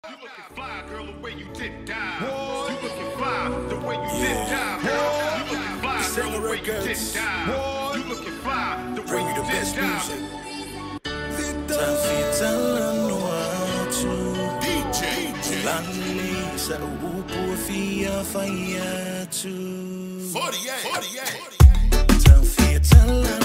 You looking fly, girl, the way you did dive. You looking fly, the way you did dive. You looking fly, girl, the way you did dive. You looking fly, the way you did dive. Sa upo via fire to 48. Tell